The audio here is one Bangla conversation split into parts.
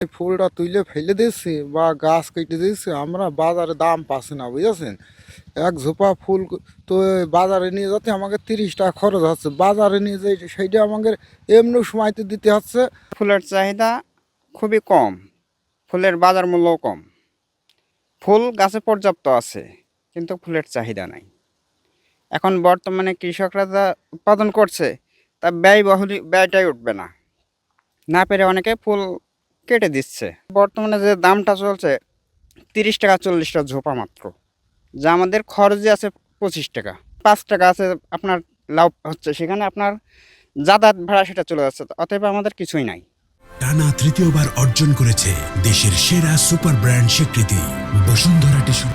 এই ফুলটা তুলে ফেলে দিচ্ছি বা গাছ কেটে দিচ্ছি, আমরা বাজারে দাম পাচ্ছি না, বুঝেছেন। এক ঝোপা ফুল তো বাজারে নিয়ে যেতে আমাকে 30 টাকা খরচ হচ্ছে, বাজারে নিয়ে যাই সেইটা আমাকে এমনি সময়তে দিতে হচ্ছে। ফুলের চাহিদা খুবই কম, ফুলের বাজার মূল্যও কম। ফুল গাছে পর্যাপ্ত আছে, কিন্তু ফুলের চাহিদা নাই। এখন বর্তমানে কৃষকরা যা উৎপাদন করছে তা ব্যয়টাই উঠবে না, না পেরে অনেকে ফুল কেটে দিচ্ছে। বর্তমানে যে দামটা চলছে 30 টাকা 40টা ঝোপা মাত্র, যা আমাদের খরচে আছে 25 টাকা। 5 টাকা আছে আপনার লাভ হচ্ছে, সেখানে আপনার যাতায়াত ভাড়া সেটা চলে যাচ্ছে, অতএব আমাদের কিছুই নাই। টানা তৃতীয়বার অর্জন করেছে দেশের সেরা সুপার ব্র্যান্ড স্বীকৃতি বসুন্ধরা টিস্যু।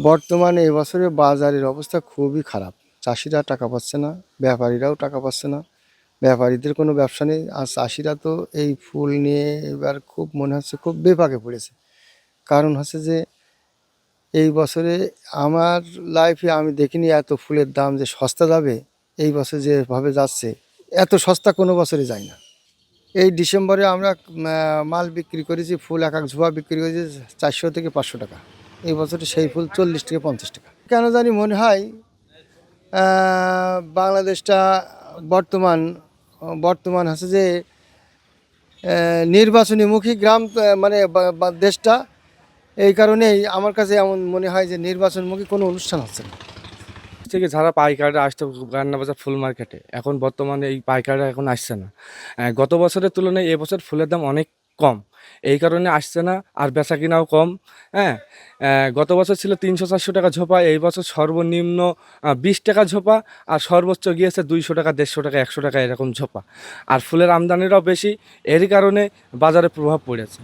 বর্তমানে এবছরে বাজারের অবস্থা খুবই খারাপ। চাষিরা টাকা পাচ্ছে না, ব্যাপারীরাও টাকা পাচ্ছে না। ব্যাপারীদের কোনো ব্যবসা নেই, আর চাষিরা তো এই ফুল নিয়ে এবার খুব মনে হচ্ছে খুব বিপাকে পড়েছে। কারণ হচ্ছে যে এই বছরে আমার লাইফে আমি দেখিনি এত ফুলের দাম যে সস্তা যাবে। এই বছর যেভাবে যাচ্ছে এত সস্তা কোনো বছরে যায় না। এই ডিসেম্বরে আমরা মাল বিক্রি করেছি, ফুল এক এক ঝোপা বিক্রি করেছি 400 থেকে 500 টাকা। এই বছরে সেই ফুল 40 থেকে 50 টাকা। কেন জানি মনে হয় বাংলাদেশটা বর্তমান বর্তমান হচ্ছে যে নির্বাচনীমুখী গ্রাম, মানে দেশটা। এই কারণেই আমার কাছে এমন মনে হয় যে নির্বাচনমুখী কোনো অনুষ্ঠান হচ্ছে না। থেকে যারা পাইকাররা আসতো গান্না বাজার ফুল মার্কেটে, এখন বর্তমানে এই পাইকাররা এখন আসছে না। গত বছরের তুলনায় এবছর ফুলের দাম অনেক কম, এই কারণে আসছে না, আর বেচা কিনাও কম। হ্যাঁ, গত বছর ছিল 300-400 টাকা ঝোপা, এই বছর সর্বনিম্ন 20 টাকা ঝোপা, আর সর্বোচ্চ গিয়েছে 200 টাকা, 150 টাকা, 100 টাকা এরকম ঝোপা। আর ফুলের আমদানিটাও বেশি, এরই কারণে বাজারে প্রভাব পড়েছে।